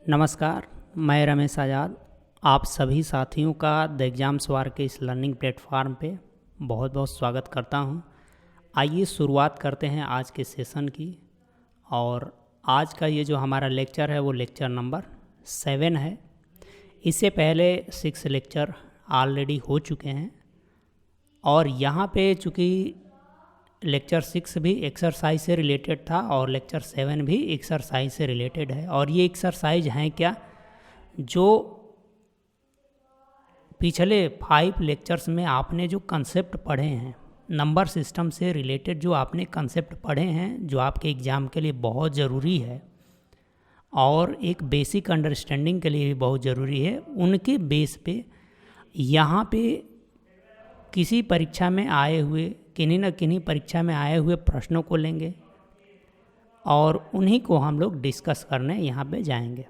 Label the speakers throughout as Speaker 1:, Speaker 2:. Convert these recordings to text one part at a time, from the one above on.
Speaker 1: नमस्कार, मैं रमेश आज़ाद आप सभी साथियों का द एग्ज़ाम्स वार के इस लर्निंग प्लेटफॉर्म पे बहुत बहुत स्वागत करता हूँ। आइए शुरुआत करते हैं आज के सेशन की। और आज का ये जो हमारा लेक्चर है वो लेक्चर नंबर 7 है। इससे पहले 6 लेक्चर ऑलरेडी हो चुके हैं और यहाँ पे चूँकि लेक्चर 6 भी एक्सरसाइज से रिलेटेड था और लेक्चर 7 भी एक्सरसाइज से रिलेटेड है। और ये एक्सरसाइज हैं क्या, जो पिछले 5 लेक्चर्स में आपने जो कंसेप्ट पढ़े हैं, नंबर सिस्टम से रिलेटेड जो आपने कंसेप्ट पढ़े हैं, जो आपके एग्ज़ाम के लिए बहुत ज़रूरी है और एक बेसिक अंडरस्टैंडिंग के लिए भी बहुत ज़रूरी है, उनके बेस पे यहाँ पे किसी परीक्षा में आए हुए, किन्हीं न किन्हीं परीक्षा में आए हुए प्रश्नों को लेंगे और उन्हीं को हम लोग डिस्कस करने यहाँ पे जाएंगे।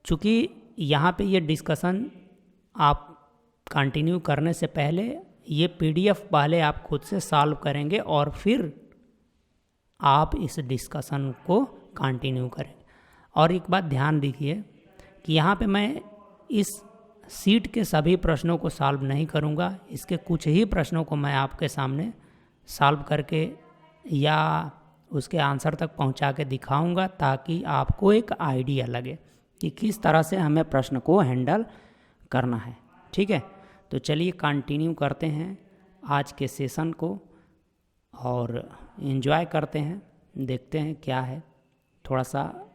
Speaker 1: चूँकि यहाँ पे ये डिस्कशन आप कंटिन्यू करने से पहले ये पीडीएफ पहले आप खुद से सॉल्व करेंगे और फिर आप इस डिस्कशन को कंटिन्यू करें। और एक बात ध्यान दीजिए कि यहाँ पे मैं इस सीट के सभी प्रश्नों को सॉल्व नहीं करूँगा, इसके कुछ ही प्रश्नों को मैं आपके सामने सॉल्व करके या उसके आंसर तक पहुँचा के दिखाऊँगा, ताकि आपको एक आइडिया लगे कि किस तरह से हमें प्रश्न को हैंडल करना है। ठीक है, तो चलिए कंटिन्यू करते हैं आज के सेशन को और एंजॉय करते हैं, देखते हैं क्या है। थोड़ा सा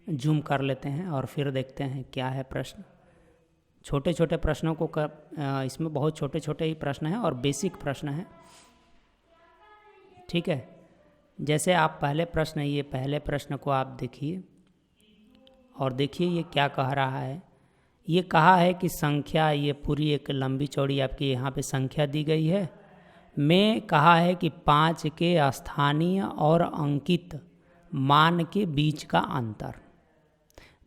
Speaker 1: जूम कर लेते हैं और फिर देखते हैं क्या है प्रश्न। छोटे छोटे प्रश्नों को इसमें बहुत छोटे छोटे ही प्रश्न हैं और बेसिक प्रश्न हैं। ठीक है, जैसे आप पहले प्रश्न को आप देखिए और देखिए ये क्या कह रहा है। ये कहा है कि संख्या, ये पूरी एक लंबी चौड़ी आपकी यहाँ पे संख्या दी गई है। में कहा है कि 5 के स्थानीय और अंकित मान के बीच का अंतर।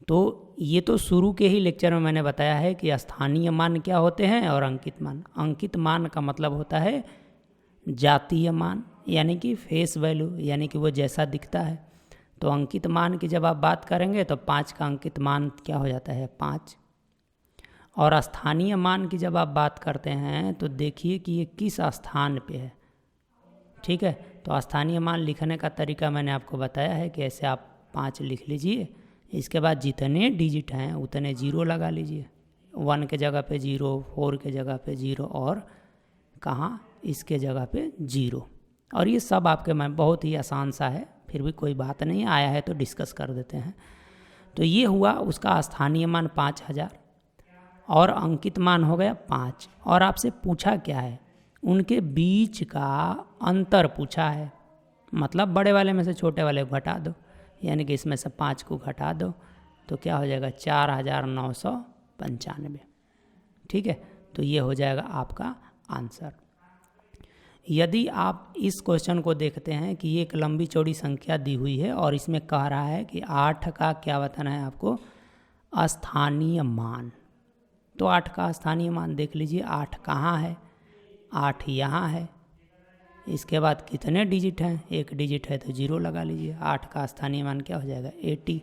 Speaker 1: तो ये तो शुरू के ही लेक्चर में मैंने बताया है कि स्थानीय मान क्या होते हैं और अंकित मान। अंकित मान का मतलब होता है जातीय मान, यानी कि फेस वैल्यू, यानी कि वो जैसा दिखता है। तो अंकित मान की जब आप बात करेंगे तो 5 का अंकित मान क्या हो जाता है, 5। और स्थानीय मान की जब आप बात करते हैं तो देखिए कि ये किस स्थान पे है। ठीक है, तो स्थानीय मान लिखने का तरीका मैंने आपको बताया है कि ऐसे आप 5 लिख लीजिए, इसके बाद जितने डिजिट हैं उतने 0 लगा लीजिए। 1 के जगह पे 0, 4 के जगह पे 0 और कहाँ इसके जगह पे 0। और ये सब आपके में बहुत ही आसान सा है, फिर भी कोई बात नहीं, आया है तो डिस्कस कर देते हैं। तो ये हुआ उसका स्थानीय मान 5000 और अंकित मान हो गया 5। और आपसे पूछा क्या है, उनके बीच का अंतर पूछा है। मतलब बड़े वाले में से छोटे वाले को घटा दो, यानी कि इसमें से 5 को घटा दो तो क्या हो जाएगा, 4995। ठीक है, तो ये हो जाएगा आपका आंसर। यदि आप इस क्वेश्चन को देखते हैं कि ये एक लंबी चौड़ी संख्या दी हुई है और इसमें कह रहा है कि 8 का क्या बताना है आपको, स्थानीय मान। तो 8 का स्थानीय मान देख लीजिए, 8 कहाँ है, 8 यहाँ है। इसके बाद कितने डिजिट हैं, 1 डिजिट है तो 0 लगा लीजिए। 8 का स्थानीय मान क्या हो जाएगा, 80।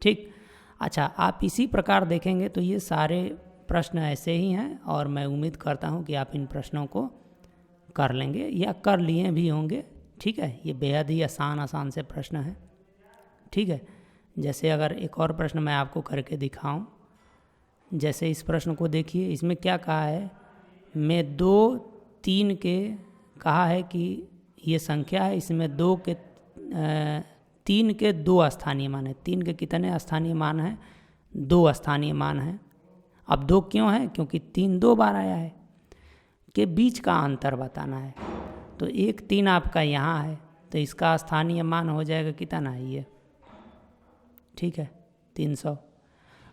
Speaker 1: ठीक, अच्छा, आप इसी प्रकार देखेंगे तो ये सारे प्रश्न ऐसे ही हैं और मैं उम्मीद करता हूँ कि आप इन प्रश्नों को कर लेंगे या कर लिए भी होंगे। ठीक है, ये बेहद ही आसान से प्रश्न है। ठीक है, जैसे अगर एक और प्रश्न मैं आपको करके दिखाऊं, जैसे इस प्रश्न को देखिए, इसमें क्या कहा है, में 2, 3 के कहा है कि ये संख्या है, इसमें 3 के 2 स्थानीय मान है। 3 के कितने स्थानीय मान हैं, 2 स्थानीय मान हैं। अब 2 क्यों है, क्योंकि 3 2 बार आया है। के बीच का अंतर बताना है। तो 1 3 आपका यहाँ है तो इसका स्थानीय मान हो जाएगा कितना है ये, ठीक है, 300।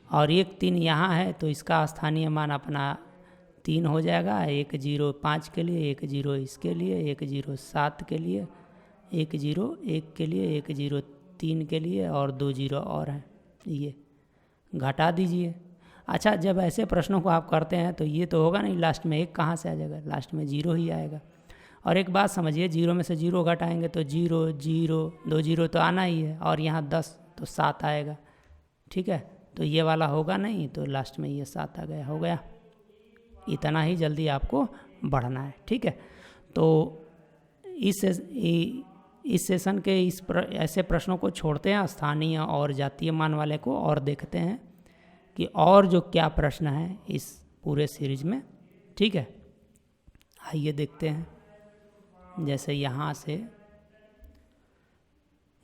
Speaker 1: और 1 3 यहाँ है तो इसका स्थानीय मान अपना 3 हो जाएगा। 1 0 5 के लिए, 1 0 इसके लिए, 1 0 7 के लिए, 1 0 1 के लिए, 1 0 3 के लिए और 2 0 और हैं, ये घटा दीजिए। अच्छा, जब ऐसे प्रश्नों को आप करते हैं तो ये तो होगा नहीं, लास्ट में 1 कहाँ से आ जाएगा, लास्ट में 0 ही आएगा। और एक बात समझिए, 0 में से 0 घटाएंगे तो 0 0 2 0 तो आना ही है, और यहाँ 10 तो 7 आएगा। ठीक है, तो ये वाला होगा नहीं, तो लास्ट में ये 7 आ गया, हो गया। इतना ही जल्दी आपको बढ़ना है। ठीक है, तो इस सेशन के ऐसे प्रश्नों को छोड़ते हैं स्थानीय और जातीय मान वाले को, और देखते हैं कि और जो क्या प्रश्न है इस पूरे सीरीज में। ठीक है, आइए देखते हैं। जैसे यहाँ से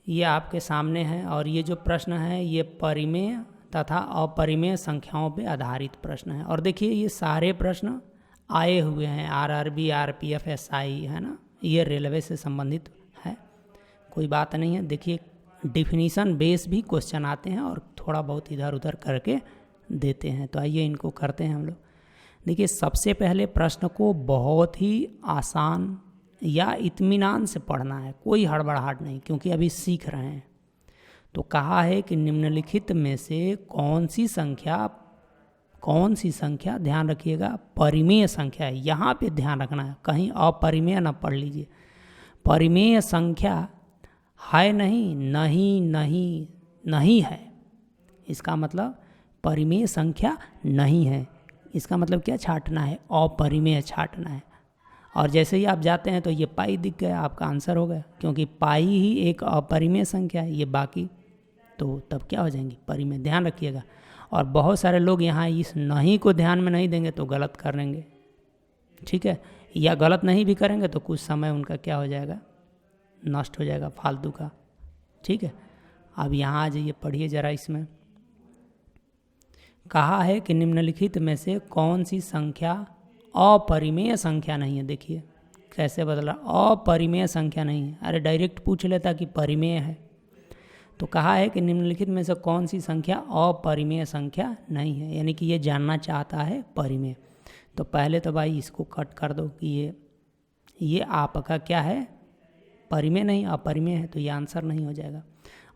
Speaker 1: ये आपके सामने है, और ये जो प्रश्न है ये परिमेय तथा अपरिमेय संख्याओं पे आधारित प्रश्न है। और देखिए ये सारे प्रश्न आए हुए हैं, आरआरबी, आरपीएफ, एसआई, है ना, ये रेलवे से संबंधित है, कोई बात नहीं है। देखिए डिफिनीशन बेस भी क्वेश्चन आते हैं और थोड़ा बहुत इधर उधर करके देते हैं। तो आइए इनको करते हैं हम लोग। देखिए सबसे पहले प्रश्न को बहुत ही आसान या इत्मीनान से पढ़ना है, कोई हड़बड़ाहट नहीं, क्योंकि अभी सीख रहे हैं। तो कहा है कि निम्नलिखित में से कौन सी संख्या, ध्यान रखिएगा, परिमेय संख्या है, यहाँ पे ध्यान रखना है, कहीं अपरिमेय ना पढ़ लीजिए। परिमेय संख्या है नहीं है, इसका मतलब परिमेय संख्या नहीं है, इसका मतलब क्या छांटना है, अपरिमेय छांटना है। और जैसे ही आप जाते हैं तो ये पाई दिख गया, आपका आंसर हो गया, क्योंकि पाई ही एक अपरिमेय संख्या है, ये बाकी तो तब क्या हो जाएंगी, परिमेय। ध्यान रखिएगा। और बहुत सारे लोग यहाँ इस नहीं को ध्यान में नहीं देंगे तो गलत करेंगे। ठीक है, या गलत नहीं भी करेंगे तो कुछ समय उनका क्या हो जाएगा, नष्ट हो जाएगा फालतू का। ठीक है, अब यहाँ आ जाइए, पढ़िए ज़रा। इसमें कहा है कि निम्नलिखित में से कौन सी संख्या अपरिमेय संख्या नहीं है। देखिए कैसे बदला, अपरिमेय संख्या नहीं है, अरे डायरेक्ट पूछ लेता कि परिमेय है। तो कहा है कि निम्नलिखित में से कौन सी संख्या अपरिमेय संख्या नहीं है, यानी कि ये जानना चाहता है परिमेय। तो पहले तो भाई इसको कट कर दो कि ये आपका क्या है, परिमेय नहीं, अपरिमेय है, तो ये आंसर नहीं हो जाएगा।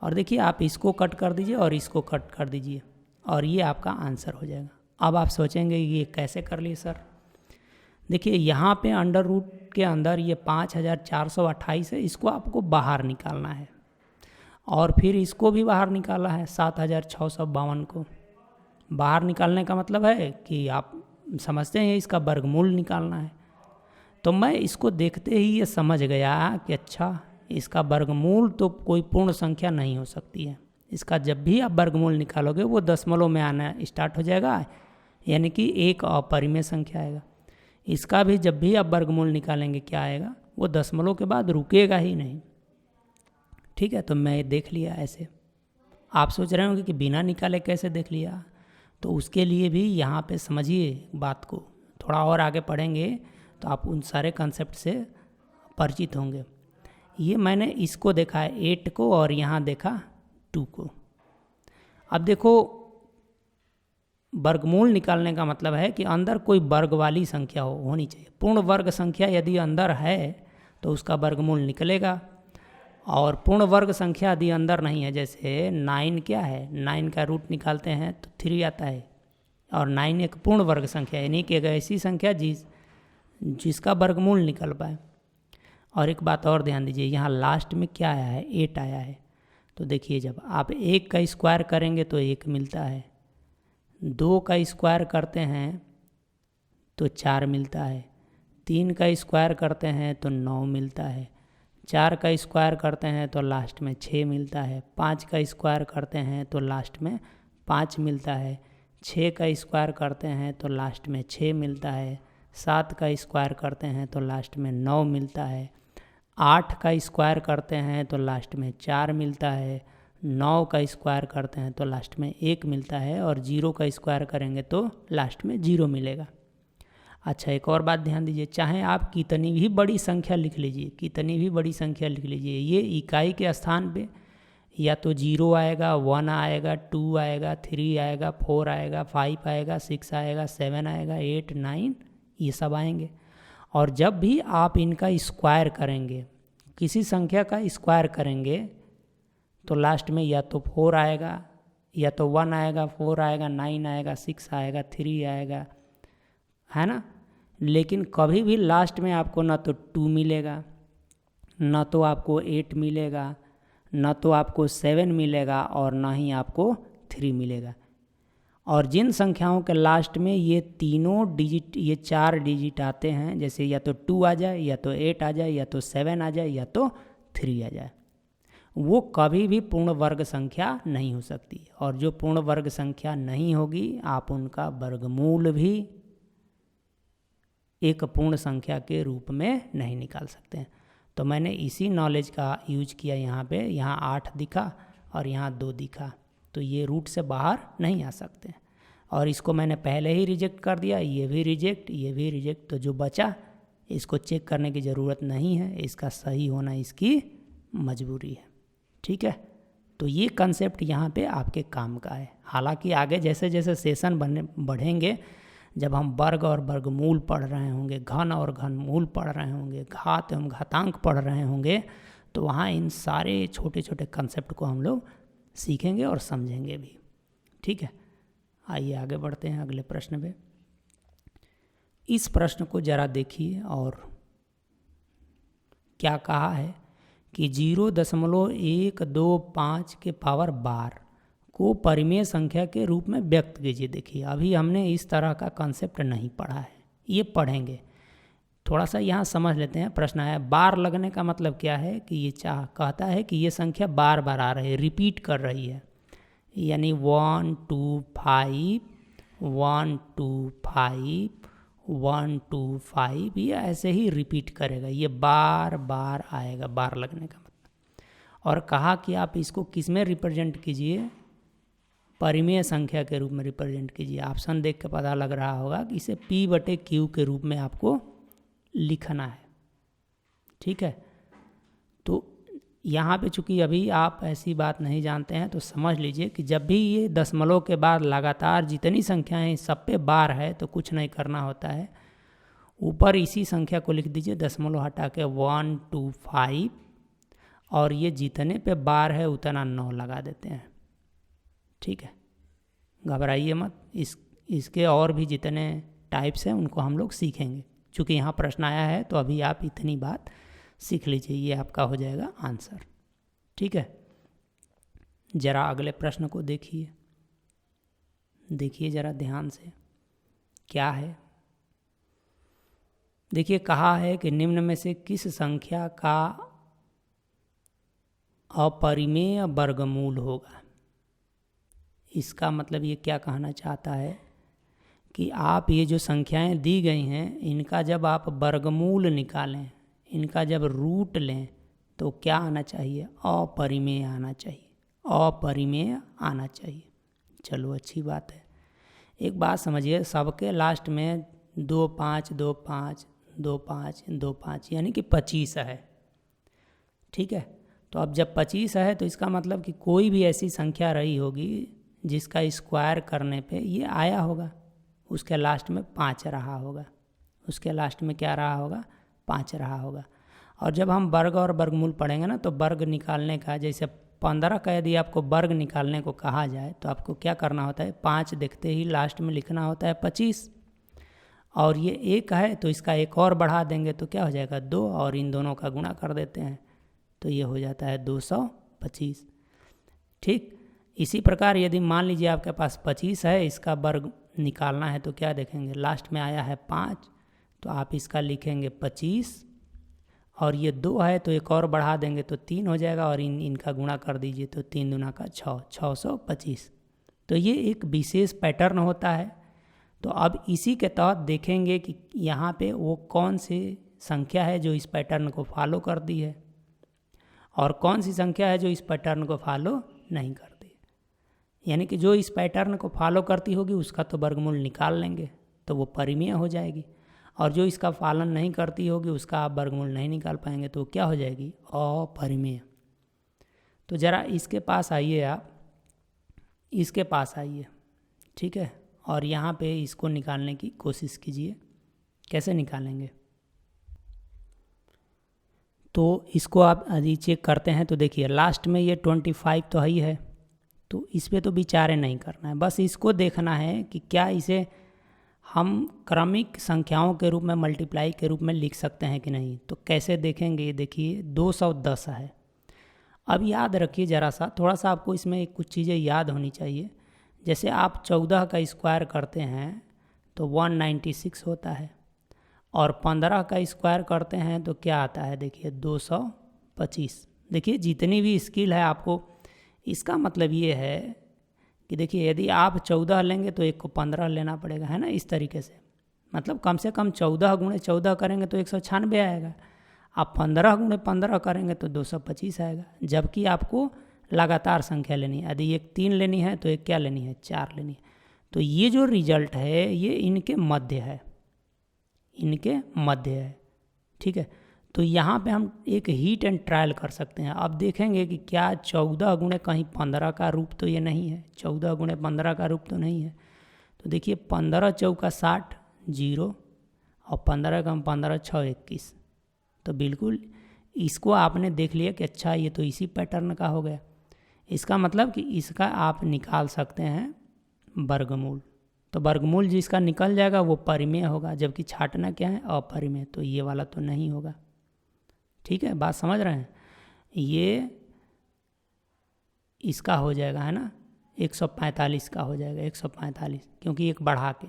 Speaker 1: और देखिए आप इसको कट कर दीजिए और इसको कट कर दीजिए, और ये आपका आंसर हो जाएगा। अब आप सोचेंगे ये कैसे कर लिए सर। देखिए यहाँ पे अंडर रूट के अंदर ये 5428 है, इसको आपको बाहर निकालना है, और फिर इसको भी बाहर निकाला है 7652 को। बाहर निकालने का मतलब है कि आप समझते हैं इसका वर्गमूल निकालना है। तो मैं इसको देखते ही ये समझ गया कि अच्छा इसका वर्गमूल तो कोई पूर्ण संख्या नहीं हो सकती है। इसका जब भी आप वर्गमूल निकालोगे वो दशमलव में आना स्टार्ट हो जाएगा, यानी कि एक अपरिमेय संख्या आएगा। इसका भी जब भी आप वर्गमूल निकालेंगे क्या आएगा, वो दशमलव के बाद रुकेगा ही नहीं। ठीक है, तो मैं देख लिया ऐसे। आप सोच रहे होंगे कि बिना निकाले कैसे देख लिया, तो उसके लिए भी यहाँ पे समझिए बात को, थोड़ा और आगे पढ़ेंगे तो आप उन सारे कंसेप्ट से परिचित होंगे। ये मैंने इसको देखा है 8 को, और यहाँ देखा 2 को। अब देखो वर्गमूल निकालने का मतलब है कि अंदर कोई वर्ग वाली संख्या होनी चाहिए। पूर्ण वर्ग संख्या यदि अंदर है तो उसका वर्गमूल निकलेगा, और पूर्ण वर्ग संख्या यदि अंदर नहीं है, जैसे 9 क्या है, 9 का रूट निकालते हैं तो 3 आता है, और 9 एक पूर्ण वर्ग संख्या, यानी कि एक ऐसी संख्या जिसका वर्गमूल निकल पाए। और एक बात और ध्यान दीजिए, यहाँ लास्ट में क्या आया है, 8 आया है। तो देखिए जब आप 1 का स्क्वायर करेंगे तो 1 मिलता है, 2 का स्क्वायर करते हैं तो 4 मिलता है, 3 का स्क्वायर करते हैं तो 9 मिलता है, 4 का स्क्वायर करते हैं तो लास्ट में 6 मिलता है, 5 का स्क्वायर करते हैं तो लास्ट में 5 मिलता है, 6 का स्क्वायर करते हैं तो लास्ट में 6 मिलता है, 7 का स्क्वायर करते हैं तो लास्ट में 9 मिलता है, 8 का स्क्वायर करते हैं तो लास्ट में 4 मिलता है, 9 का स्क्वायर करते हैं तो लास्ट में 1 मिलता है, और 0 का स्क्वायर करेंगे तो लास्ट में 0 मिलेगा। अच्छा एक और बात ध्यान दीजिए, चाहे आप कितनी भी बड़ी संख्या लिख लीजिए, कितनी भी बड़ी संख्या लिख लीजिए, ये इकाई के स्थान पे या तो 0 आएगा, 1 आएगा, 2 आएगा, 3 आएगा, 4 आएगा, 5 आएगा, 6 आएगा, 7 आएगा, 8, 9, ये सब आएंगे। और जब भी आप इनका स्क्वायर करेंगे, किसी संख्या का स्क्वायर करेंगे, तो लास्ट में या तो 4 आएगा, या तो 1 आएगा, 4 आएगा, 9 आएगा, 6 आएगा, 3 आएगा, है ना। लेकिन कभी भी लास्ट में आपको ना तो 2 मिलेगा, ना तो आपको 8 मिलेगा, न तो आपको 7 मिलेगा और ना ही आपको 3 मिलेगा। और जिन संख्याओं के लास्ट में ये तीनों डिजिट, ये 4 डिजिट आते हैं, जैसे या तो 2 आ जाए, या तो 8 आ जाए, या तो 7 आ जाए, या तो 3 आ जाए, वो कभी भी पूर्ण वर्ग संख्या नहीं हो सकती। और जो पूर्ण वर्ग संख्या नहीं होगी, आप उनका वर्गमूल भी एक पूर्ण संख्या के रूप में नहीं निकाल सकते हैं। तो मैंने इसी नॉलेज का यूज किया यहाँ पे। यहाँ 8 दिखा और यहाँ 2 दिखा, तो ये रूट से बाहर नहीं आ सकते, और इसको मैंने पहले ही रिजेक्ट कर दिया, ये भी रिजेक्ट, ये भी रिजेक्ट। तो जो बचा इसको चेक करने की ज़रूरत नहीं है, इसका सही होना इसकी मजबूरी है। ठीक है, तो ये कंसेप्ट यहाँ पे आपके काम का है। हालांकि आगे जैसे जैसे सेशन बढ़ेंगे, जब हम वर्ग और वर्गमूल पढ़ रहे होंगे, घन और घनमूल पढ़ रहे होंगे, घात एवं घातांक पढ़ रहे होंगे, तो वहाँ इन सारे छोटे छोटे कंसेप्ट को हम लोग सीखेंगे और समझेंगे भी। ठीक है, आइए आगे बढ़ते हैं अगले प्रश्न पे। इस प्रश्न को जरा देखिए, और क्या कहा है कि 0.125 के पावर 12 को परिमेय संख्या के रूप में व्यक्त कीजिए। देखिए, अभी हमने इस तरह का कॉन्सेप्ट नहीं पढ़ा है, ये पढ़ेंगे। थोड़ा सा यहाँ समझ लेते हैं। प्रश्न आया, बार लगने का मतलब क्या है कि ये कहता है कि ये संख्या बार बार आ रही है, रिपीट कर रही है, यानी 1 2 5 1 2 5 1 2 5, ये ऐसे ही रिपीट करेगा, ये बार बार आएगा, बार लगने का मतलब। और कहा कि आप इसको किस में रिप्रेजेंट कीजिए, परिमेय संख्या के रूप में रिप्रेजेंट कीजिए। ऑप्शन देख के पता लग रहा होगा कि इसे P/Q के रूप में आपको लिखना है। ठीक है, तो यहाँ पे चूंकि अभी आप ऐसी बात नहीं जानते हैं, तो समझ लीजिए कि जब भी ये दशमलव के बाद लगातार जितनी संख्याएं सब पे बार है, तो कुछ नहीं करना होता है, ऊपर इसी संख्या को लिख दीजिए, दशमलव हटा के 1 2 5, और ये जितने पे बार है उतना 9 लगा देते हैं। ठीक है, घबराइए मत, इसके और भी जितने टाइप्स हैं उनको हम लोग सीखेंगे। चूँकि यहाँ प्रश्न आया है तो अभी आप इतनी बात सीख लीजिए, ये आपका हो जाएगा आंसर। ठीक है, जरा अगले प्रश्न को देखिए, देखिए जरा ध्यान से क्या है। देखिए, कहा है कि निम्न में से किस संख्या का अपरिमेय वर्गमूल होगा। इसका मतलब ये क्या कहना चाहता है कि आप ये जो संख्याएं दी गई हैं, इनका जब आप वर्गमूल निकालें, इनका जब रूट लें, तो क्या आना चाहिए, अपरिमेय आना चाहिए, अपरिमेय आना चाहिए। चलो अच्छी बात है। एक बात समझिए, सबके लास्ट में 2 5 2 5 2 5 2 5 यानी कि 25 है। ठीक है, तो अब जब 25 है तो इसका मतलब कि कोई भी ऐसी संख्या रही होगी जिसका स्क्वायर करने पे ये आया होगा, उसके लास्ट में 5 रहा होगा, उसके लास्ट में क्या रहा होगा, 5 रहा होगा। और जब हम वर्ग और वर्गमूल पढ़ेंगे ना, तो वर्ग निकालने का, जैसे 15 का यदि आपको वर्ग निकालने को कहा जाए तो आपको क्या करना होता है, 5 देखते ही लास्ट में लिखना होता है 25, और ये 1 है तो इसका एक और बढ़ा देंगे तो क्या हो जाएगा 2, और इन दोनों का गुणा कर देते हैं तो ये हो जाता है 225। ठीक, इसी प्रकार यदि मान लीजिए आपके पास 25 है, इसका वर्ग निकालना है तो क्या देखेंगे, लास्ट में आया है 5, तो आप इसका लिखेंगे 25, और ये 2 है तो एक और बढ़ा देंगे तो 3 हो जाएगा, और इनका गुणा कर दीजिए तो 3 दूना का 6, 625। तो ये एक विशेष पैटर्न होता है। तो अब इसी के तहत देखेंगे कि यहाँ पे वो कौन सी संख्या है जो इस पैटर्न को फॉलो करती है, और कौन सी संख्या है जो इस पैटर्न को फॉलो नहीं करती। यानी कि जो इस पैटर्न को फॉलो करती होगी उसका तो वर्गमूल निकाल लेंगे तो वो परिमेय हो जाएगी, और जो इसका पालन नहीं करती होगी उसका आप वर्गमूल नहीं निकाल पाएंगे तो क्या हो जाएगी, अपरिमेय। तो ज़रा इसके पास आइए, आप इसके पास आइए। ठीक है, और यहाँ पे इसको निकालने की कोशिश कीजिए। कैसे निकालेंगे, तो इसको आप यदि चेक करते हैं तो देखिए लास्ट में ये 25 तो ही है, तो इस पर तो विचार नहीं करना है, बस इसको देखना है कि क्या इसे हम क्रमिक संख्याओं के रूप में, मल्टीप्लाई के रूप में लिख सकते हैं कि नहीं। तो कैसे देखेंगे, देखिए 210 है अब याद रखिए ज़रा सा, थोड़ा सा आपको इसमें कुछ चीज़ें याद होनी चाहिए। जैसे आप 14 का स्क्वायर करते हैं तो 196 होता है, और 15 का स्क्वायर करते हैं तो क्या आता है, देखिए 225। देखिए जितनी भी स्किल है आपको, इसका मतलब ये है कि देखिए यदि आप 14 लेंगे तो एक को 15 लेना पड़ेगा, है ना, इस तरीके से। मतलब कम से कम 14 गुणे 14 करेंगे तो 196 आएगा, आप 15 गुणे 15 करेंगे तो 225 आएगा। जबकि आपको लगातार संख्या लेनी है, यदि एक 3 लेनी है तो एक क्या लेनी है, 4 लेनी है। तो ये जो रिजल्ट है ये इनके मध्य है, इनके मध्य है, ठीक है। तो यहाँ पे हम एक हीट एंड ट्रायल कर सकते हैं। अब देखेंगे कि क्या 14 गुणे कहीं 15 का रूप तो ये नहीं है, 14 गुणे 15 का रूप तो नहीं है। तो देखिए 15 चौका 60, 0, और 15 कम 15 6 21। तो बिल्कुल इसको आपने देख लिया कि अच्छा ये तो इसी पैटर्न का हो गया। इसका मतलब कि इसका आप निकाल सकते हैं वर्गमूल। तो वर्गमूल जिसका निकल जाएगा वो परिमेय होगा, जबकि छांटना क्या है, अपरिमेय। तो ये वाला तो नहीं होगा, ठीक है, बात समझ रहे हैं। ये इसका हो जाएगा, है ना, 145 का हो जाएगा, 145, क्योंकि एक बढ़ा के।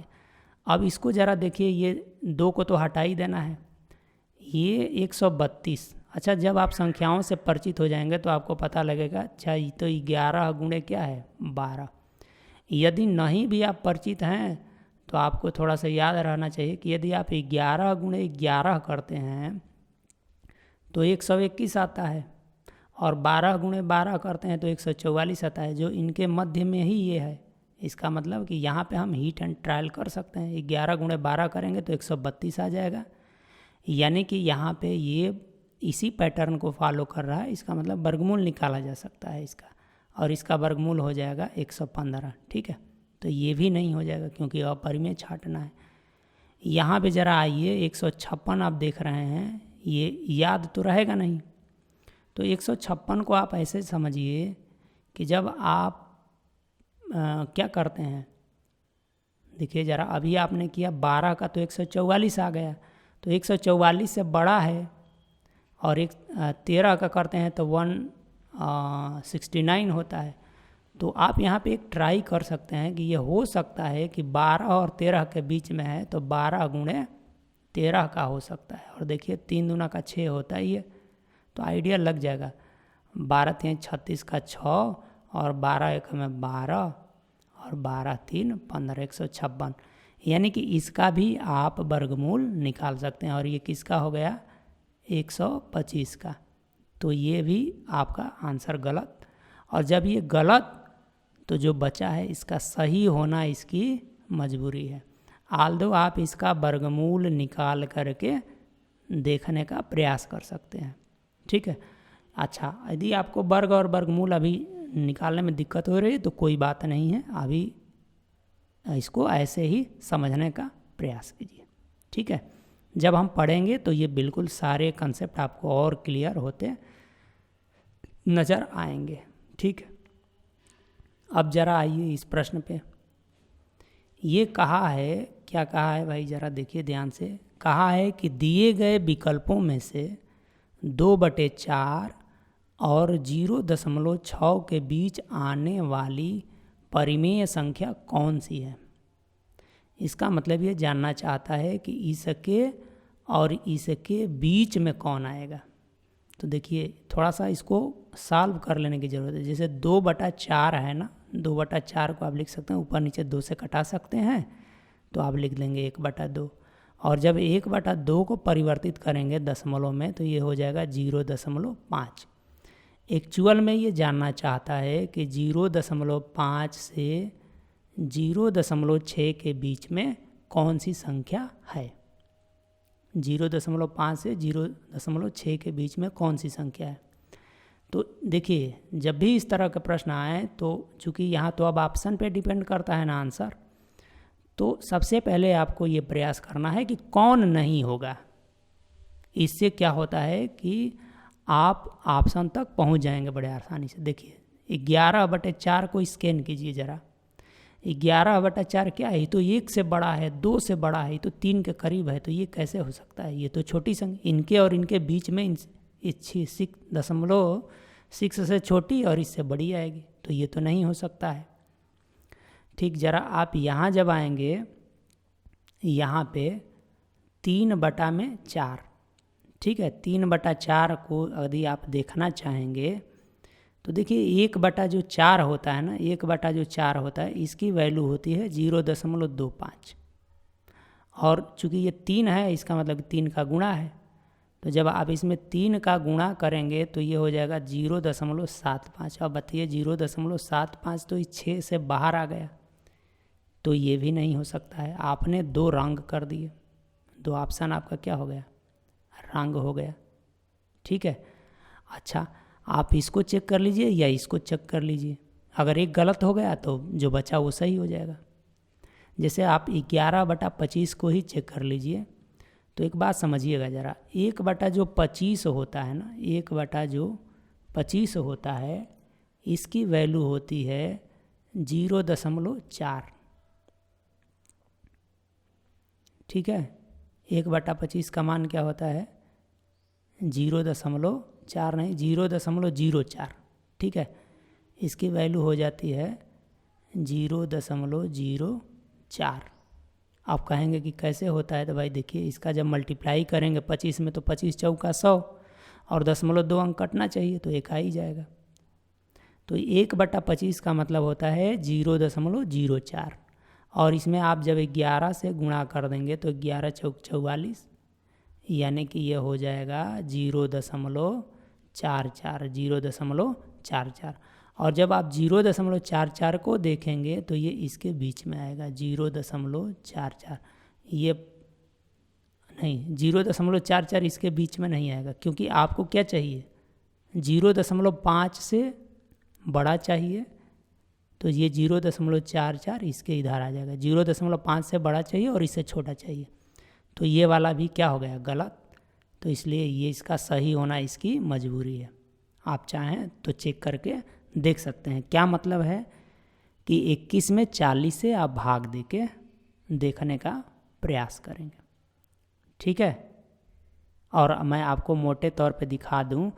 Speaker 1: अब इसको ज़रा देखिए, ये 2 को तो हटा ही देना है, ये 132। अच्छा, जब आप संख्याओं से परिचित हो जाएंगे तो आपको पता लगेगा, अच्छा ये तो 11 गुणे क्या है, 12। यदि नहीं भी आप परिचित हैं तो आपको थोड़ा सा याद रहना चाहिए कि यदि आप 11 गुणे 11 करते हैं तो 121 आता है, और 12 गुणे 12 करते हैं तो 144 आता है, जो इनके मध्य में ही ये है। इसका मतलब कि यहाँ पे हम हीट एंड ट्रायल कर सकते हैं। 11 गुणे 12 करेंगे तो 132 आ जाएगा, यानी कि यहाँ पे ये इसी पैटर्न को फॉलो कर रहा है। इसका मतलब वर्गमूल निकाला जा सकता है इसका, और इसका वर्गमूल हो जाएगा 115, ठीक है। तो ये भी नहीं हो जाएगा क्योंकि अपरिमेय छांटना है। यहाँ पे ज़रा आइए, 156 आप देख रहे हैं, ये याद तो रहेगा नहीं। तो 156 को आप ऐसे समझिए कि जब आप क्या करते हैं, देखिए ज़रा, अभी आपने किया 12 का तो 144 आ गया, तो 144 से बड़ा है, और 13 का करते हैं तो 169 होता है। तो आप यहाँ पे एक ट्राई कर सकते हैं कि ये हो सकता है कि 12 और 13 के बीच में है, तो 12 गुणे 13 का हो सकता है। और देखिए 3 दूना का 6 होता ही है, तो आइडिया लग जाएगा। 12 3 36 का 6, और 12 1 में 12, और 12 3 15, 156। यानी कि इसका भी आप वर्गमूल निकाल सकते हैं। और ये किसका हो गया, 125 का। तो ये भी आपका आंसर गलत। और जब ये गलत, तो जो बचा है इसका सही होना इसकी मजबूरी है। आल्दो आप इसका वर्गमूल निकाल करके देखने का प्रयास कर सकते हैं, ठीक है। अच्छा, यदि आपको वर्ग और वर्गमूल अभी निकालने में दिक्कत हो रही है तो कोई बात नहीं है, अभी इसको ऐसे ही समझने का प्रयास कीजिए, ठीक है। जब हम पढ़ेंगे तो ये बिल्कुल सारे कंसेप्ट आपको और क्लियर होते नज़र आएंगे, ठीक है। अब ज़रा आइए इस प्रश्न पे। ये कहा है, क्या कहा है भाई, ज़रा देखिए ध्यान से। कहा है कि दिए गए विकल्पों में से 2/4 और 0.6 के बीच आने वाली परिमेय संख्या कौन सी है। इसका मतलब ये जानना चाहता है कि इसके और इसके बीच में कौन आएगा। तो देखिए थोड़ा सा इसको सॉल्व कर लेने की ज़रूरत है। जैसे 2/4 है ना, 2/4 को आप लिख सकते हैं, ऊपर नीचे 2 से कटा सकते हैं, तो आप लिख देंगे 1/2। और जब 1/2 को परिवर्तित करेंगे दशमलव में तो ये हो जाएगा 0.5। एक्चुअल में ये जानना चाहता है कि 0.5 से 0.6 के बीच में कौन सी संख्या है। 0.5 से 0.6 के बीच में कौन सी संख्या है। तो देखिए जब भी इस तरह का प्रश्न आए तो चूँकि यहाँ तो अब ऑप्शन पे डिपेंड करता है ना आंसर, तो सबसे पहले आपको ये प्रयास करना है कि कौन नहीं होगा। इससे क्या होता है कि आप ऑप्शन तक पहुँच जाएंगे बड़े आसानी से। देखिए 11/4 को स्कैन कीजिए ज़रा। 11/4 क्या है, ये तो 1 से बड़ा है, 2 से बड़ा है, ये तो 3 के करीब है, तो ये कैसे हो सकता है। ये तो छोटी संख्या, इनके और इनके बीच में 6.6 6 से छोटी और इससे बड़ी आएगी, तो ये तो नहीं हो सकता है। ठीक, ज़रा आप यहाँ जब आएंगे, यहाँ पे 3/4, ठीक है, 3/4 को यदि आप देखना चाहेंगे तो देखिए 1/4 होता है ना, 1/4 होता है, इसकी वैल्यू होती है 0.25, और चूँकि ये 3 है इसका मतलब 3 का गुणा है, तो जब आप इसमें 3 का गुणा करेंगे तो ये हो जाएगा 0.75। अब बताइए 0.75 तो इस 6 से बाहर आ गया, तो ये भी नहीं हो सकता है। आपने 2 रंग कर दिए, 2 ऑप्शन आपका क्या हो गया, रंग हो गया। ठीक है, अच्छा आप इसको चेक कर लीजिए या इसको चेक कर लीजिए, अगर एक गलत हो गया तो जो बचा वो सही हो जाएगा। जैसे आप 11/25 को ही चेक कर लीजिए, तो एक बात समझिएगा ज़रा, 1/25 होता है ना, 1/25 होता है, इसकी वैल्यू होती है 0.4। ठीक है, 1/25 का मान क्या होता है, 0.4 नहीं, 0.04। ठीक है, इसकी वैल्यू हो जाती है 0.04। आप कहेंगे कि कैसे होता है, तो भाई देखिए इसका जब मल्टीप्लाई करेंगे 25 में तो 25 चौका 100 और 0.2 अंक कटना चाहिए, तो एक आ ही जाएगा। तो 1/25 का मतलब होता है 0.04, और इसमें आप जब 11 से गुणा कर देंगे तो 11 चौक 44, यानी कि ये हो जाएगा 0.44। और जब आप 0.44 को देखेंगे तो ये इसके बीच में आएगा 0.44। ये नहीं, 0.44 इसके बीच में नहीं आएगा, क्योंकि आपको क्या चाहिए, 0.5 से बड़ा चाहिए, तो ये 0.44 इसके इधर आ जाएगा। 0.5 से बड़ा चाहिए और इससे छोटा चाहिए, तो ये वाला भी क्या हो गया, गलत। तो इसलिए ये इसका सही होना इसकी मजबूरी है। आप चाहें तो चेक करके देख सकते हैं। क्या मतलब है कि 21 में 40 से आप भाग दे के देखने का प्रयास करेंगे। ठीक है, और मैं आपको मोटे तौर पे दिखा दूं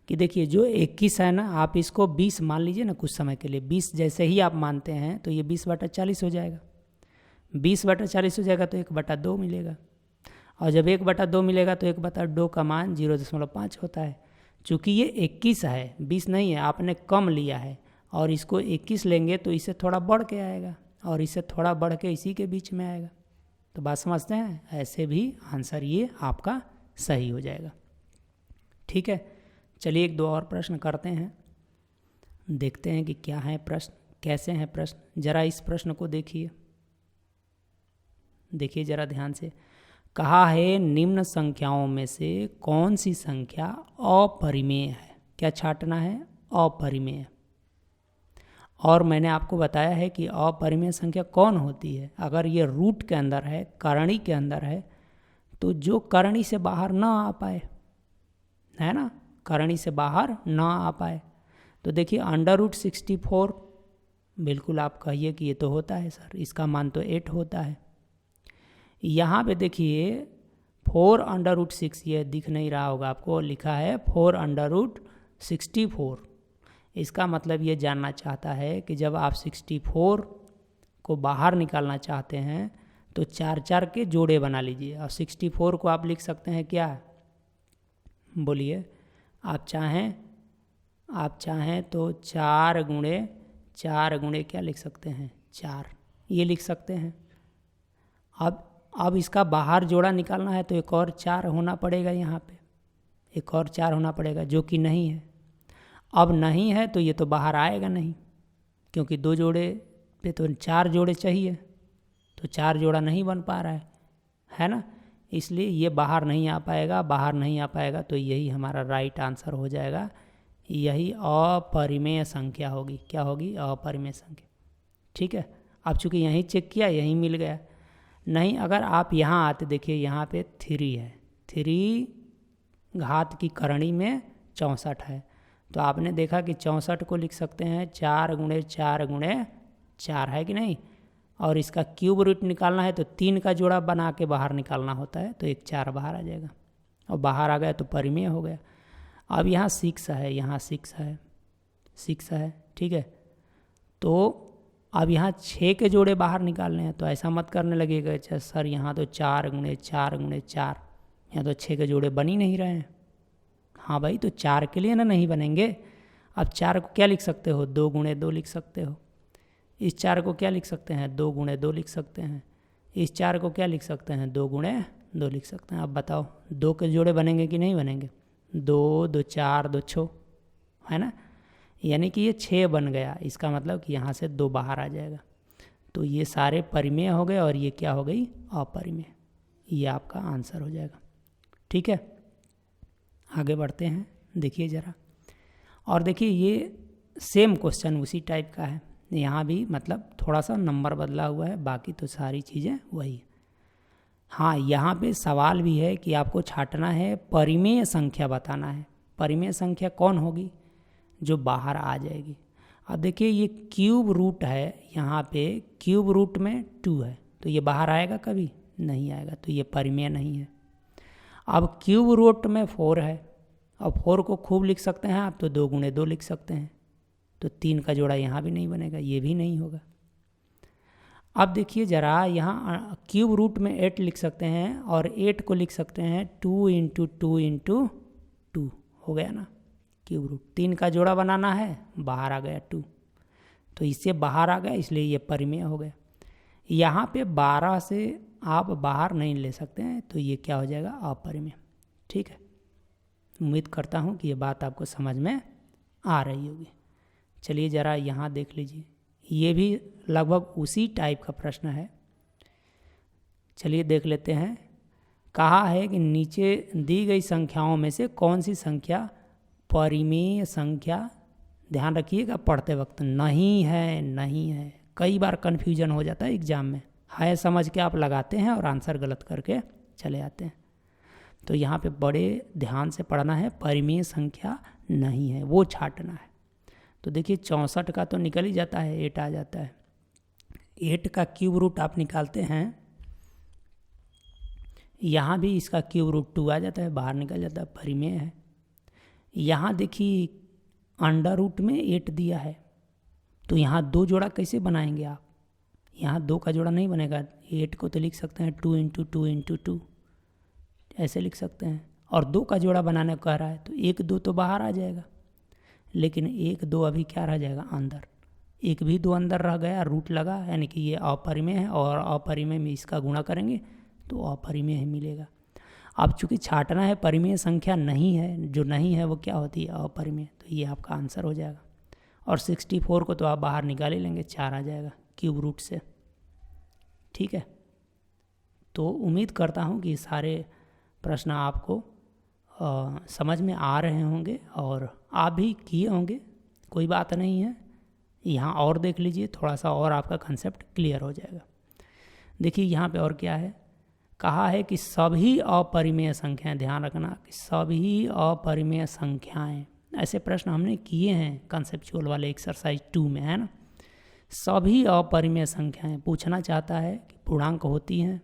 Speaker 1: कि देखिए जो 21 है ना, आप इसको 20 मान लीजिए ना कुछ समय के लिए। 20 जैसे ही आप मानते हैं तो ये 20/40 हो जाएगा। 20/40 हो जाएगा तो 1/2 मिलेगा, और जब 1/2 मिलेगा तो 1/2 का मान 0.5 होता है। चूँकि ये 21 है, 20 नहीं है, आपने कम लिया है, और इसको 21 लेंगे तो इससे थोड़ा बढ़ के आएगा, और इससे थोड़ा बढ़ के इसी के बीच में आएगा। तो बात समझते हैं, ऐसे भी आंसर ये आपका सही हो जाएगा। ठीक है, चलिए 1-2 और प्रश्न करते हैं, देखते हैं कि क्या है प्रश्न, कैसे हैं प्रश्न। ज़रा इस प्रश्न को देखिए ज़रा ध्यान से। कहा है निम्न संख्याओं में से कौन सी संख्या अपरिमेय है। क्या छांटना है, अपरिमेय। और मैंने आपको बताया है कि अपरिमेय संख्या कौन होती है, अगर ये रूट के अंदर है, करणी के अंदर है, तो जो करणी से बाहर ना आ पाए, है ना, करणी से बाहर ना आ पाए। तो देखिए √64, बिल्कुल आप कहिए कि ये तो होता है सर, इसका मान तो 8 होता है। यहाँ पे देखिए 4√6, ये दिख नहीं रहा होगा आपको, लिखा है 4√64। इसका मतलब ये जानना चाहता है कि जब आप 64 को बाहर निकालना चाहते हैं तो 4 के जोड़े बना लीजिए, और 64 को आप लिख सकते हैं क्या, बोलिए। आप चाहें तो 4 गुणे क्या लिख सकते हैं, 4, ये लिख सकते हैं। अब इसका बाहर जोड़ा निकालना है तो एक और 4 होना पड़ेगा, यहाँ पे एक और 4 होना पड़ेगा, जो कि नहीं है। अब नहीं है तो ये तो बाहर आएगा नहीं, क्योंकि 2 जोड़े पे तो 4 जोड़े चाहिए, तो 4 जोड़ा नहीं बन पा रहा है ना, इसलिए ये बाहर नहीं आ पाएगा। तो यही हमारा राइट आंसर हो जाएगा, यही अपरिमेय संख्या होगी। क्या होगी, अपरिमेय संख्या। ठीक है, अब चूँकि यहीं चेक किया, यहीं मिल गया। नहीं, अगर आप यहाँ आते, देखिए यहाँ पे 3 है, 3 घात की करणी में 64 है, तो आपने देखा कि 64 को लिख सकते हैं 4 गुणे 4 है कि नहीं, और इसका क्यूब रूट निकालना है तो 3 का जोड़ा बना के बाहर निकालना होता है, तो एक 4 बाहर आ जाएगा, और बाहर आ गया तो परिमेय हो गया। अब यहाँ 6 है, यहाँ 6 है, ठीक है। तो अब यहाँ 6 के जोड़े बाहर निकालने हैं, तो ऐसा मत करने लगेगा अच्छा सर यहाँ तो 4 गुणे 4 गुणे 4, यहाँ तो 6 के जोड़े बन ही नहीं रहे हैं। हाँ भाई, तो 4 के लिए ना नहीं बनेंगे। अब 4 को क्या लिख सकते हो, 2 गुणे 2 लिख सकते हो। इस 4 को क्या लिख सकते हैं, 2 गुणे 2 लिख सकते हैं। इस 4 को क्या लिख सकते हैं, 2 गुणे 2 लिख सकते हैं। अब बताओ 2 के जोड़े बनेंगे कि नहीं बनेंगे, 2 2 4 2 6, है ना। यानी कि ये 6 बन गया, इसका मतलब कि यहाँ से 2 बाहर आ जाएगा। तो ये सारे परिमेय हो गए और ये क्या हो गई, अपरिमेय। ये आपका आंसर हो जाएगा, ठीक है। आगे बढ़ते हैं, देखिए ज़रा। और देखिए ये सेम क्वेश्चन उसी टाइप का है, यहाँ भी मतलब थोड़ा सा नंबर बदला हुआ है, बाकी तो सारी चीज़ें वही। हाँ, यहाँ पे सवाल भी है कि आपको छांटना है, परिमेय संख्या बताना है। परिमेय संख्या कौन होगी, जो बाहर आ जाएगी। अब देखिए ये क्यूब रूट है, यहाँ पे क्यूब रूट में 2 है, तो ये बाहर आएगा कभी नहीं आएगा, तो ये परिमेय नहीं है। अब क्यूब रूट में 4 है, अब 4 को खूब लिख सकते हैं आप, तो 2 गुणे 2 लिख सकते हैं, तो 3 का जोड़ा यहाँ भी नहीं बनेगा, ये भी नहीं होगा। अब देखिए ज़रा, यहाँ क्यूब रूट में 8 लिख सकते हैं और 8 को लिख सकते हैं 2 × 2 × 2, हो गया ना क्यूब रूट। 3 का जोड़ा बनाना है, बाहर आ गया 2, तो इससे बाहर आ गया, इसलिए ये परिमेय हो गया। यहाँ पे 12 से आप बाहर नहीं ले सकते हैं, तो ये क्या हो जाएगा, अपरिमेय, ठीक है। उम्मीद करता हूँ कि ये बात आपको समझ में आ रही होगी। चलिए ज़रा यहाँ देख लीजिए, ये भी लगभग उसी टाइप का प्रश्न है। चलिए देख लेते हैं। कहा है कि नीचे दी गई संख्याओं में से कौन सी संख्या परिमेय संख्या, ध्यान रखिएगा पढ़ते वक्त, नहीं है। कई बार कन्फ्यूजन हो जाता है एग्जाम में, है समझ के आप लगाते हैं और आंसर गलत करके चले आते हैं। तो यहाँ पे बड़े ध्यान से पढ़ना है, परिमेय संख्या नहीं है, वो छांटना है। तो देखिए 64 का तो निकल ही जाता है, 8 आ जाता है। 8 का क्यूब रूट आप निकालते हैं, यहाँ भी इसका क्यूब रूट 2 आ जाता है, बाहर निकल जाता है, परिमेय है। यहाँ देखिए अंडर रूट में 8 दिया है, तो यहाँ 2 जोड़ा कैसे बनाएंगे आप, यहाँ 2 का जोड़ा नहीं बनेगा। 8 को तो लिख सकते हैं 2 × 2 × 2, ऐसे लिख सकते हैं। और 2 का जोड़ा बनाने को कह रहा है, तो 1 2 तो बाहर आ जाएगा, लेकिन 1 2 अभी क्या रह जाएगा, अंदर। 1 भी 2 अंदर रह गया, रूट लगा, यानी कि ये अपरिमेय है, और अपरिमेय में इसका गुणा करेंगे तो अपरिमेय ही मिलेगा। अब चूंकि छांटना है, परिमेय संख्या नहीं है, जो नहीं है वो क्या होती है, अपरिमेय, तो ये आपका आंसर हो जाएगा। और 64 को तो आप बाहर निकाल ही लेंगे, 4 आ जाएगा क्यूब रूट से, ठीक है। तो उम्मीद करता हूँ कि सारे प्रश्न आपको समझ में आ रहे होंगे और आप भी किए होंगे, कोई बात नहीं है। यहाँ और देख लीजिए, थोड़ा सा और आपका कंसेप्ट क्लियर हो जाएगा। देखिए यहाँ पे और क्या है, कहा है कि सभी अपरिमेय संख्याएं, ध्यान रखना कि सभी अपरिमेय संख्याएं, ऐसे प्रश्न हमने किए हैं कंसेप्चुअल वाले एक्सरसाइज 2 में, है ना। सभी अपरिमेय संख्याएं पूछना चाहता है कि पूर्णांक होती हैं,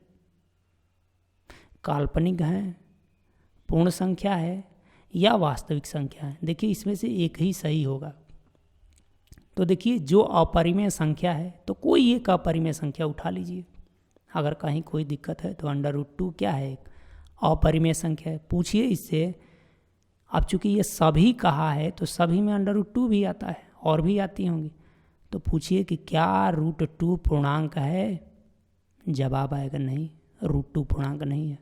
Speaker 1: काल्पनिक हैं, पूर्ण संख्या है या वास्तविक संख्या है। देखिए इसमें से एक ही सही होगा। तो देखिए जो अपरिमेय संख्या है, तो कोई एक अपरिमेय संख्या उठा लीजिए, अगर कहीं कोई दिक्कत है तो √2 क्या है, एक अपरिमेय संख्या है, पूछिए इससे। अब चूंकि ये सभी कहा है तो सभी में √2 भी आता है, और भी आती होंगी, तो पूछिए कि क्या √2 पूर्णांक है, जवाब आएगा नहीं, √2 पूर्णांक नहीं है।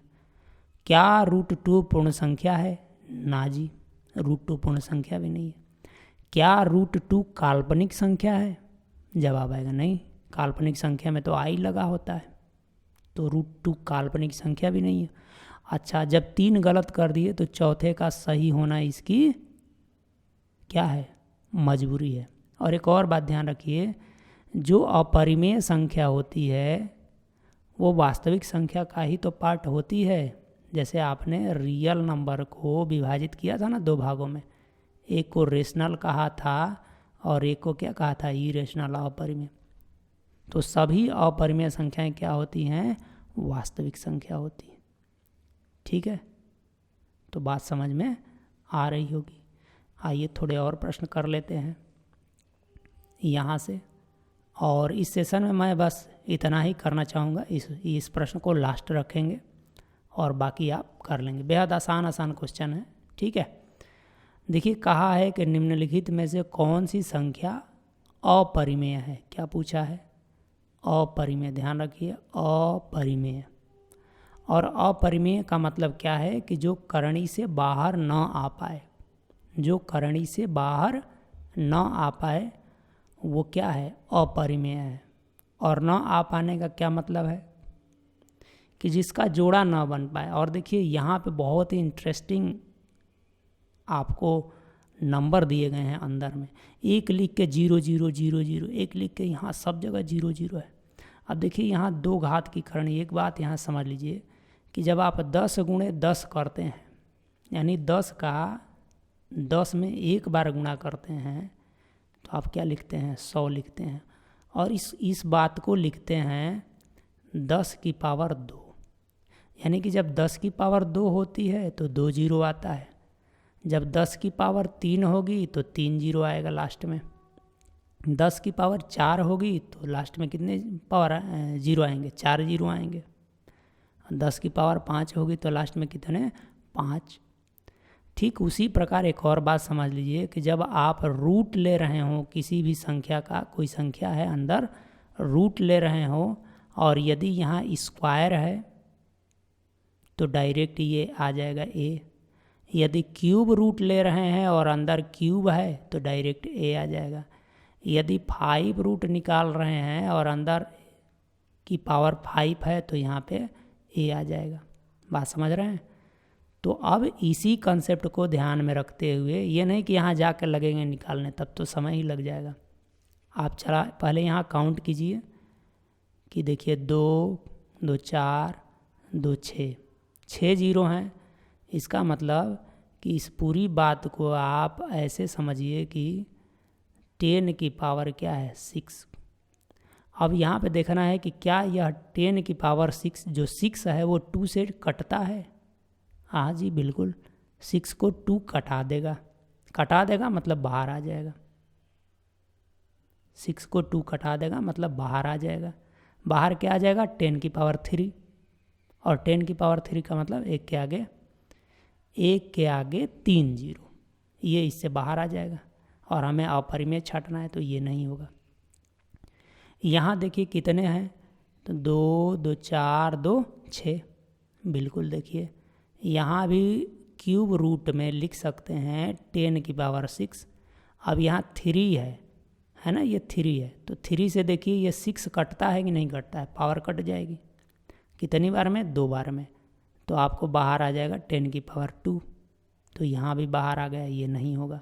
Speaker 1: क्या √2 पूर्ण संख्या है, ना जी, √2 पूर्ण संख्या भी नहीं है। क्या √2 काल्पनिक संख्या है, जवाब आएगा नहीं, काल्पनिक संख्या में तो आई लगा होता है, तो √2 काल्पनिक संख्या भी नहीं है। अच्छा, जब 3 गलत कर दिए तो चौथे का सही होना इसकी क्या है, मजबूरी है। और एक और बात ध्यान रखिए, जो अपरिमेय संख्या होती है वो वास्तविक संख्या का ही तो पार्ट होती है। जैसे आपने रियल नंबर को विभाजित किया था ना 2 भागों में, एक को रेशनल कहा था और एक को क्या कहा था, इरेशनल, अपरिमेय। तो सभी अपरिमेय संख्याएं क्या होती हैं, वास्तविक संख्या होती है, ठीक है। तो बात समझ में आ रही होगी। आइए थोड़े और प्रश्न कर लेते हैं यहाँ से, और इस सेशन में मैं बस इतना ही करना चाहूँगा। इस प्रश्न को लास्ट रखेंगे और बाकी आप कर लेंगे। बेहद आसान क्वेश्चन है, ठीक है। देखिए कहा है कि निम्नलिखित में से कौन सी संख्या अपरिमेय है। क्या पूछा है? अपरिमेय। ध्यान रखिए, अपरिमेय। और अपरिमेय का मतलब क्या है कि जो करणी से बाहर न आ पाए, जो करणी से बाहर न आ पाए वो क्या है? अपरिमेय है। और न आ पाने का क्या मतलब है? कि जिसका जोड़ा न बन पाए। और देखिए यहाँ पे बहुत ही इंटरेस्टिंग आपको नंबर दिए गए हैं अंदर में। एक लिख के 0 0 0 0, एक लिख के यहाँ सब जगह 0 0 है। अब देखिए यहाँ 2 घात की करणी। एक बात यहाँ समझ लीजिए कि जब आप 10 गुणे 10 करते हैं, यानी 10 का 10 में एक बार गुणा करते हैं, तो आप क्या लिखते हैं? 100 लिखते हैं। और इस बात को लिखते हैं 10 की पावर 2, यानी कि जब 10 की पावर 2 होती है तो 2 0 आता है। जब 10 की पावर 3 होगी तो 3 0 आएगा लास्ट में। 10 की पावर 4 होगी तो लास्ट में कितने पावर 0 आएंगे? 4 0 आएंगे। 10 की पावर 5 होगी तो लास्ट में कितने? 5। ठीक उसी प्रकार एक और बात समझ लीजिए कि जब आप रूट ले रहे हो किसी भी संख्या का, कोई संख्या है अंदर रूट ले रहे हो, और यदि यहाँ स्क्वायर है तो डायरेक्ट ये आ जाएगा ए। यदि क्यूब रूट ले रहे हैं और अंदर क्यूब है तो डायरेक्ट ए आ जाएगा। यदि 5 रूट निकाल रहे हैं और अंदर की पावर 5 है तो यहाँ पे ए आ जाएगा। बात समझ रहे हैं? तो अब इसी कंसेप्ट को ध्यान में रखते हुए, ये नहीं कि यहाँ जाकर लगेंगे निकालने, तब तो समय ही लग जाएगा। आप चला पहले यहाँ काउंट कीजिए कि देखिए 2 2 4 2 6, 6 0 हैं। इसका मतलब कि इस पूरी बात को आप ऐसे समझिए कि 10 की पावर क्या है? 6। अब यहाँ पे देखना है कि क्या यह 10 की पावर 6 जो 6 है वो 2 से कटता है? हाँ जी बिल्कुल, 6 को 2 कटा देगा। कटा देगा मतलब बाहर आ जाएगा। 6 को 2 कटा देगा मतलब बाहर आ जाएगा। बाहर क्या आ जाएगा? 10 की पावर 3। और 10 की पावर 3 का मतलब एक के आगे 3 0, ये इससे बाहर आ जाएगा। और हमें अपरिमेय छांटना है तो ये नहीं होगा। यहाँ देखिए कितने हैं? तो 2 2 4 2 6। बिल्कुल देखिए यहाँ भी क्यूब रूट में लिख सकते हैं 10 की पावर 6। अब यहाँ 3 है ना, ये 3 है तो 3 से देखिए ये 6 कटता है कि नहीं कटता है? पावर कट जाएगी। कितनी बार में? 2 बार में। तो आपको बाहर आ जाएगा 10 की पावर 2। तो यहाँ भी बाहर आ गया, ये नहीं होगा।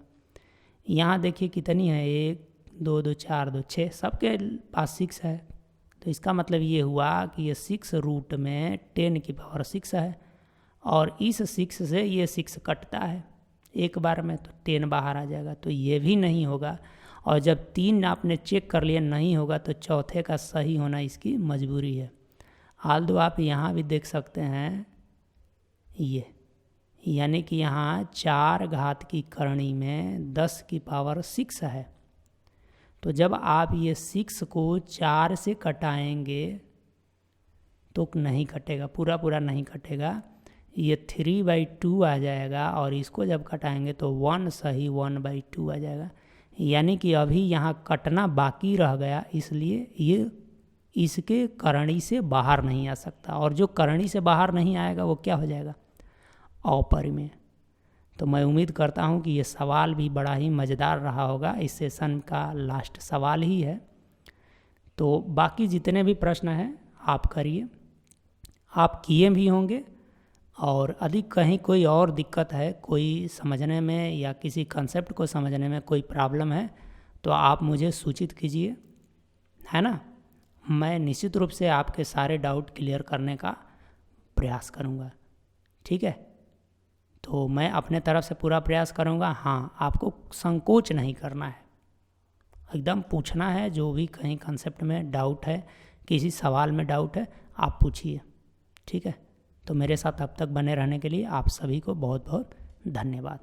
Speaker 1: यहाँ देखिए कितनी है? 1 2 2 4 2 6, सबके पास 6 है। तो इसका मतलब ये हुआ कि ये 6 रूट में 10 की पावर 6 है, और इस 6 से ये 6 कटता है एक बार में, तो 10 बाहर आ जाएगा। तो ये भी नहीं होगा। और जब 3 आपने चेक कर लिया नहीं होगा तो चौथे का सही होना इसकी मजबूरी है। हाल आप यहाँ भी देख सकते हैं ये, यानी कि यहाँ 4 घात की करणी में 10 की पावर 6 है। तो जब आप ये 6 को 4 से कटाएंगे तो नहीं कटेगा, पूरा नहीं कटेगा। ये 3/2 आ जाएगा, और इसको जब कटाएंगे तो 1 सही 1/2 आ जाएगा। यानी कि अभी यहाँ कटना बाकी रह गया, इसलिए ये इसके करणी से बाहर नहीं आ सकता। और जो करणी से बाहर नहीं आएगा वो क्या हो जाएगा? अपरिमेय। तो मैं उम्मीद करता हूँ कि ये सवाल भी बड़ा ही मज़ेदार रहा होगा। इस सेशन का लास्ट सवाल ही है। तो बाकी जितने भी प्रश्न हैं आप करिए, आप किए भी होंगे। और अधिक कहीं कोई और दिक्कत है, कोई समझने में या किसी कंसेप्ट को समझने में कोई प्रॉब्लम है तो आप मुझे सूचित कीजिए, है ना। मैं निश्चित रूप से आपके सारे डाउट क्लियर करने का प्रयास करूँगा, ठीक है। तो मैं अपने तरफ से पूरा प्रयास करूँगा। हाँ, आपको संकोच नहीं करना है, एकदम पूछना है। जो भी कहीं कंसेप्ट में डाउट है, किसी सवाल में डाउट है, आप पूछिए, ठीक है। तो मेरे साथ अब तक बने रहने के लिए आप सभी को बहुत बहुत धन्यवाद।